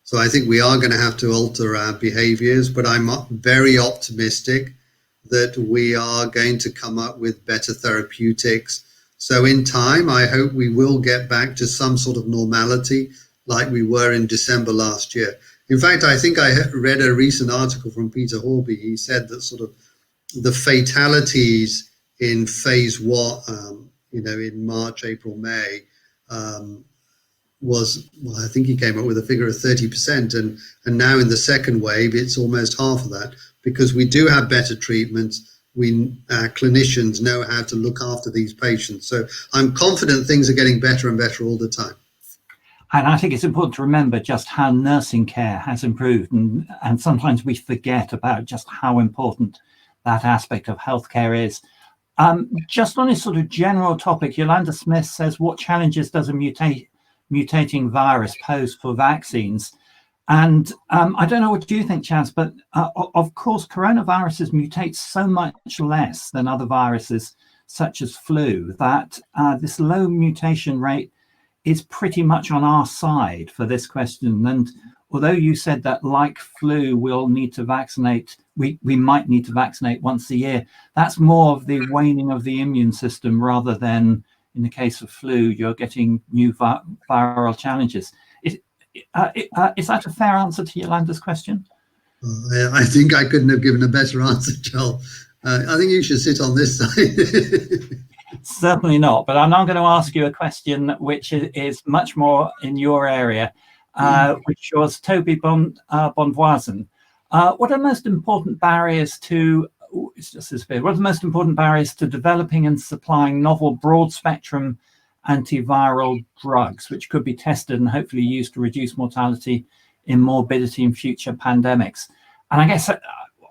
so I think we are going to have to alter our behaviors, but I'm very optimistic that we are going to come up with better therapeutics. So in time, I hope we will get back to some sort of normality like we were in December last year. In fact, I think I read a recent article from Peter Horby. He said that sort of the fatalities in phase one, in March, April, May, was, well, I think he came up with a figure of 30%. And now in the second wave, it's almost half of that, because we do have better treatments. Clinicians know how to look after these patients. So I'm confident things are getting better and better all the time. And I think it's important to remember just how nursing care has improved. And sometimes we forget about just how important that aspect of healthcare is. Just on this sort of general topic, Yolanda Smith says, what challenges does a mutating virus pose for vaccines? And I don't know what you think, Chas, but of course, coronaviruses mutate so much less than other viruses, such as flu, that this low mutation rate is pretty much on our side for this question. And although you said that, like flu, we'll need to vaccinate, we might need to vaccinate once a year, that's more of the waning of the immune system rather than, in the case of flu, you're getting new viral challenges. Is that a fair answer to Yolanda's question? I think I couldn't have given a better answer, Joel. I think you should sit on this side. Certainly not, but I'm now going to ask you a question which is much more in your area, which was Toby Bonvoisin. What are the most important barriers to developing and supplying novel broad-spectrum antiviral drugs, which could be tested and hopefully used to reduce mortality in morbidity in future pandemics? And I guess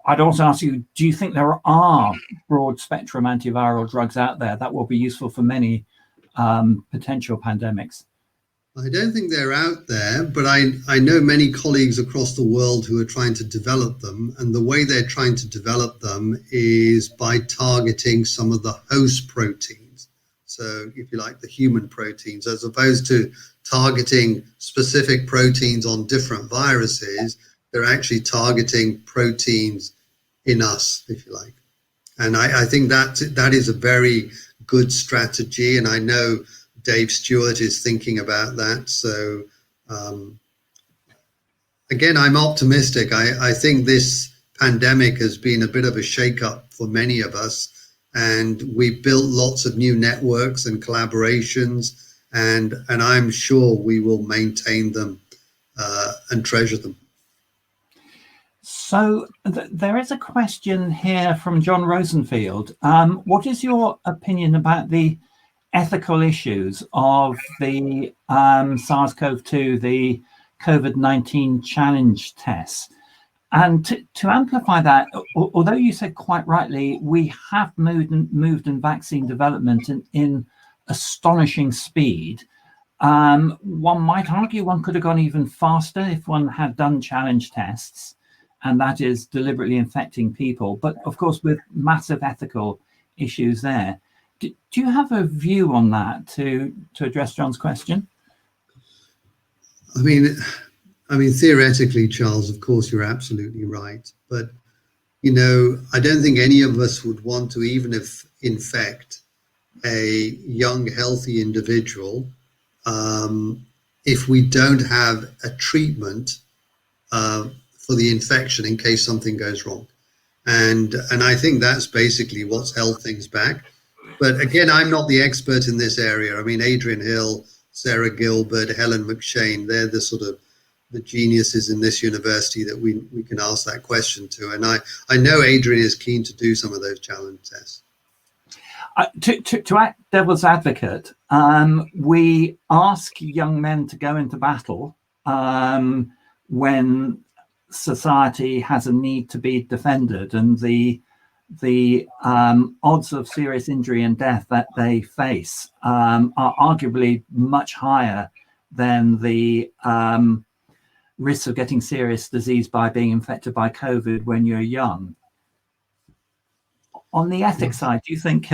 I'd also ask you, do you think there are broad-spectrum antiviral drugs out there that will be useful for many potential pandemics? I don't think they're out there, but I know many colleagues across the world who are trying to develop them. And the way they're trying to develop them is by targeting some of the host proteins. So if you like, the human proteins, as opposed to targeting specific proteins on different viruses, they're actually targeting proteins in us, if you like. And I think that is a very good strategy. And I know Dave Stewart is thinking about that. So again, I'm optimistic. I think this pandemic has been a bit of a shake-up for many of us. And we built lots of new networks and collaborations. And I'm sure we will maintain them and treasure them. So there is a question here from John Rosenfield. What is your opinion about the ethical issues of the SARS-CoV-2, the COVID-19 challenge tests? And to amplify that, although you said quite rightly, we have moved in vaccine development in astonishing speed. One might argue one could have gone even faster if one had done challenge tests, and that is deliberately infecting people. But of course, with massive ethical issues there. Do you have a view on that to address John's question? I mean, theoretically, Charles, of course, you're absolutely right. But, I don't think any of us would want to even infect a young, healthy individual if we don't have a treatment for the infection in case something goes wrong. And I think that's basically what's held things back. But again, I'm not the expert in this area. I mean, Adrian Hill, Sarah Gilbert, Helen McShane, they're the sort of the geniuses in this university that we can ask that question to. And I know Adrian is keen to do some of those challenge tests. To act devil's advocate, we ask young men to go into battle when society has a need to be defended, and the odds of serious injury and death that they face are arguably much higher than the risks of getting serious disease by being infected by COVID when you're young. On the ethics side, do you think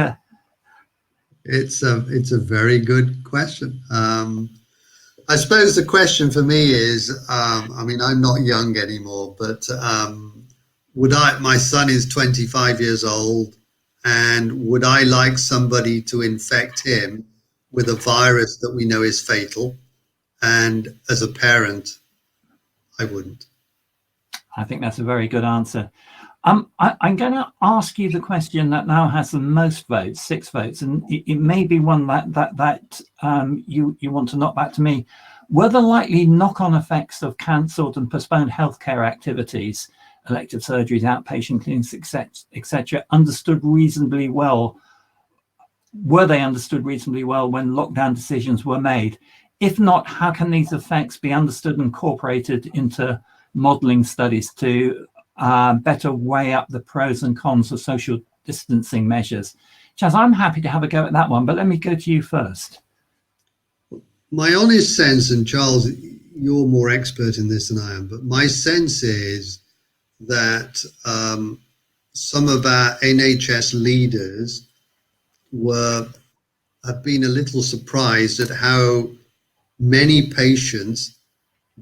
it's a very good question? I suppose the question for me is, I mean, I'm not young anymore, but my son is 25 years old, and would I like somebody to infect him with a virus that we know is fatal? And as a parent, I wouldn't. I think that's a very good answer. I'm going to ask you the question that now has the most votes, 6 votes, and it may be one that you want to knock back to me. Were the likely knock-on effects of cancelled and postponed healthcare activities, elective surgeries, outpatient clinics, etc., understood reasonably well? Were they understood reasonably well when lockdown decisions were made? If not, how can these effects be understood and incorporated into modelling studies to better weigh up the pros and cons of social distancing measures? Chas, I'm happy to have a go at that one, but let me go to you first. My honest sense, and Charles, you're more expert in this than I am, but my sense is that some of our NHS leaders have been a little surprised at how many patients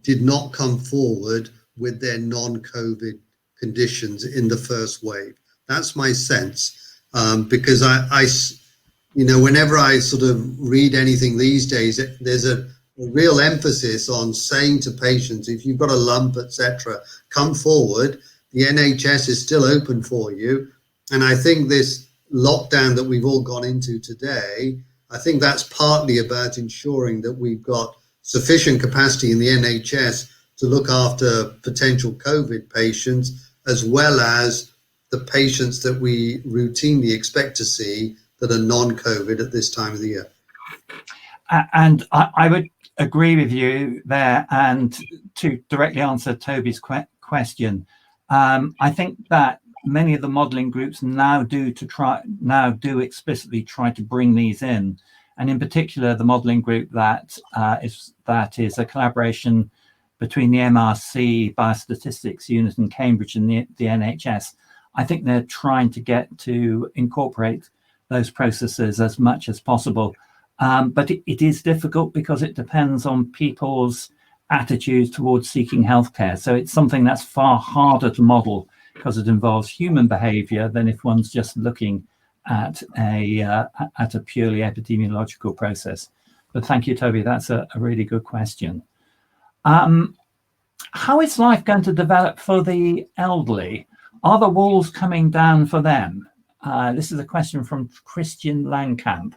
did not come forward with their non-COVID conditions in the first wave. That's my sense, because whenever I sort of read anything these days, there's a real emphasis on saying to patients, if you've got a lump, etc., come forward. The NHS is still open for you. And I think this lockdown that we've all gone into today, I think that's partly about ensuring that we've got sufficient capacity in the NHS to look after potential COVID patients, as well as the patients that we routinely expect to see that are non-COVID at this time of the year. And I would agree with you there. And to directly answer Toby's question, I think that many of the modelling groups now do explicitly try to bring these in, and in particular the modelling group that is a collaboration between the MRC Biostatistics Unit in Cambridge and the NHS. I think they're trying to get to incorporate those processes as much as possible, but it is difficult because it depends on people's attitudes towards seeking healthcare. So it's something that's far harder to model because it involves human behavior than if one's just looking at a purely epidemiological process. But thank you, Toby. That's a really good question. How is life going to develop for the elderly? Are the walls coming down for them? This is a question from Christian Langkamp.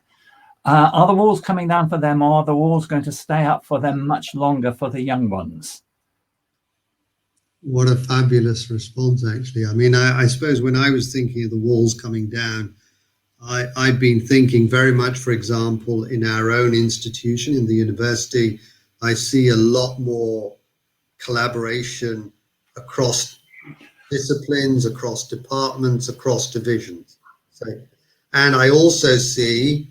Are the walls coming down for them, or are the walls going to stay up for them much longer for the young ones? What a fabulous response, actually. I mean, I suppose when I was thinking of the walls coming down, I've been thinking very much, for example, in our own institution, in the university, I see a lot more collaboration across disciplines, across departments, across divisions. And I also see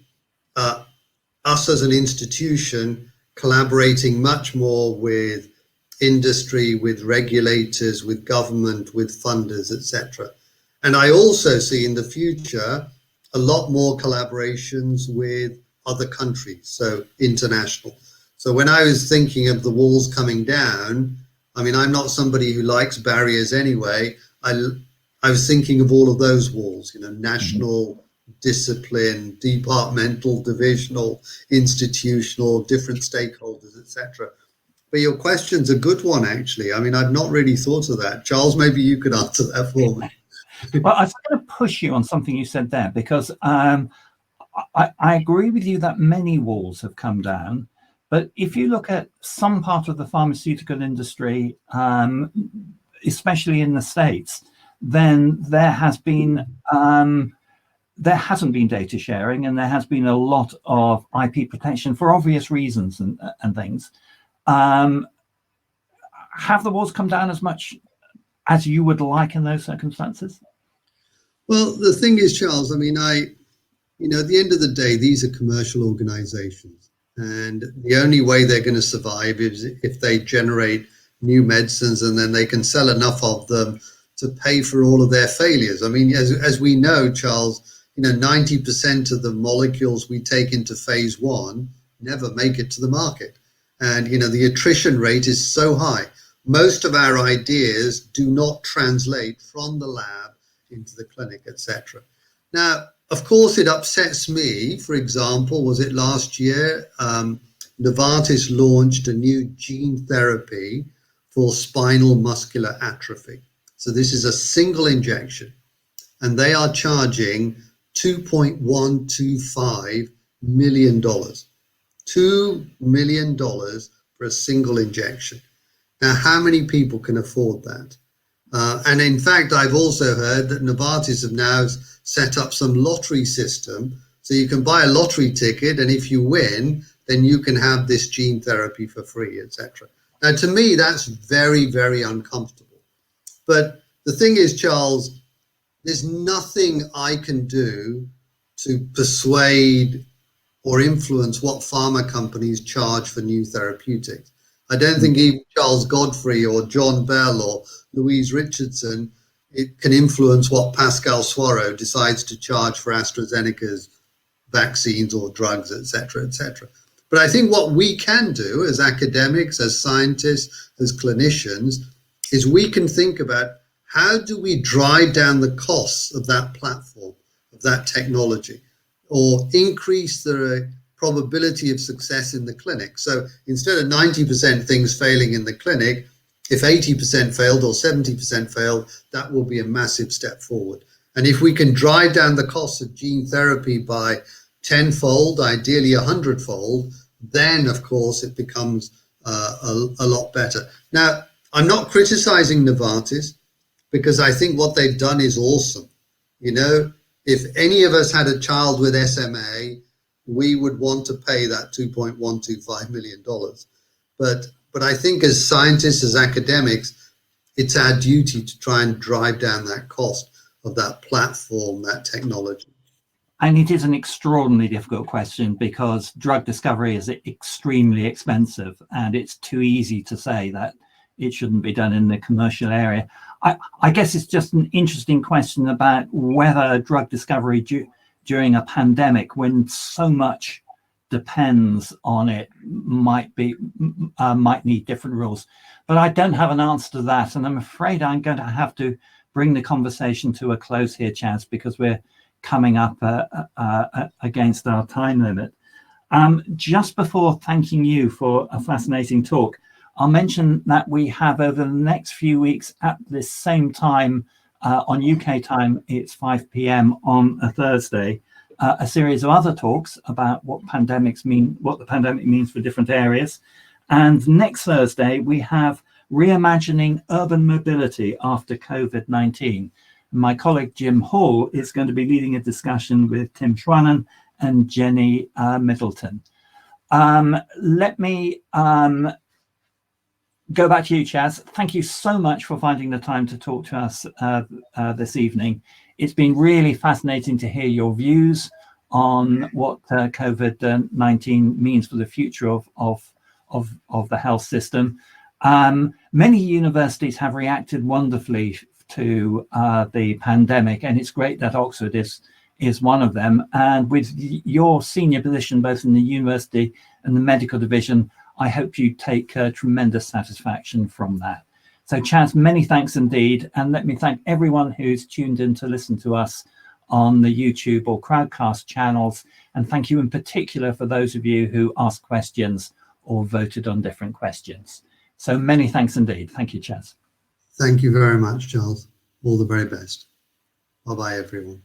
us as an institution collaborating much more with industry, with regulators, with government, with funders, etc. And I also see in the future a lot more collaborations with other countries, so international. So when I was thinking of the walls coming down, I mean, I'm not somebody who likes barriers anyway. I was thinking of all of those walls, national, discipline, departmental, divisional, institutional, different stakeholders, etc. But your question's a good one, actually. I mean, I've not really thought of that. Charles, maybe you could answer that for me. Well, I was going to push you on something you said there, because I agree with you that many walls have come down. But if you look at some part of the pharmaceutical industry, especially in the States, then there hasn't been data sharing, and there has been a lot of IP protection for obvious reasons and things. Have the walls come down as much as you would like in those circumstances? Well, the thing is, Charles, I mean, at the end of the day, these are commercial organizations, and the only way they're going to survive is if they generate new medicines and then they can sell enough of them to pay for all of their failures. I mean, as we know, Charles, 90% of the molecules we take into phase 1 never make it to the market. And, the attrition rate is so high. Most of our ideas do not translate from the lab into the clinic, etc. Now, of course, it upsets me. For example, was it last year, Novartis launched a new gene therapy for spinal muscular atrophy. So this is a single injection, and they are charging $2.125 million. $2 million for a single injection. Now, how many people can afford that? And in fact, I've also heard that Novartis have now set up some lottery system. So you can buy a lottery ticket, and if you win, then you can have this gene therapy for free, etc. Now, to me, that's very, very uncomfortable. But the thing is, Charles, there's nothing I can do to persuade or influence what pharma companies charge for new therapeutics. I don't think even Charles Godfray or John Bell or Louise Richardson can influence what Pascal Swarrow decides to charge for AstraZeneca's vaccines or drugs, etc., etc. But I think what we can do as academics, as scientists, as clinicians, is we can think about how do we drive down the costs of that platform, of that technology, or increase the probability of success in the clinic. So instead of 90% things failing in the clinic, if 80% failed or 70% failed, that will be a massive step forward. And if we can drive down the cost of gene therapy by 10-fold, ideally 100-fold, then of course it becomes a lot better. Now, I'm not criticizing Novartis, because I think what they've done is awesome. If any of us had a child with SMA, we would want to pay that $2.125 million. But I think as scientists, as academics, it's our duty to try and drive down that cost of that platform, that technology. And it is an extraordinarily difficult question, because drug discovery is extremely expensive, and it's too easy to say that it shouldn't be done in the commercial area. I guess it's just an interesting question about whether drug discovery during a pandemic, when so much depends on it, might need different rules. But I don't have an answer to that, and I'm afraid I'm going to have to bring the conversation to a close here, Chas, because we're coming up against our time limit. Just before thanking you for a fascinating talk, I'll mention that we have, over the next few weeks at this same time, on UK time, it's 5 p.m. on a Thursday, a series of other talks about what the pandemic means for different areas. And next Thursday, we have Reimagining Urban Mobility After COVID-19. My colleague Jim Hall is going to be leading a discussion with Tim Schwanen and Jenny Middleton. Let me go back to you, Chas. Thank you so much for finding the time to talk to us this evening. It's been really fascinating to hear your views on what COVID-19 means for the future of the health system. Many universities have reacted wonderfully to the pandemic, and it's great that Oxford is one of them. And with your senior position both in the university and the medical division, I hope you take tremendous satisfaction from that. So Chas, many thanks indeed. And let me thank everyone who's tuned in to listen to us on the YouTube or Crowdcast channels. And thank you in particular for those of you who asked questions or voted on different questions. So many thanks indeed. Thank you, Chas. Thank you very much, Charles. All the very best. Bye-bye, everyone.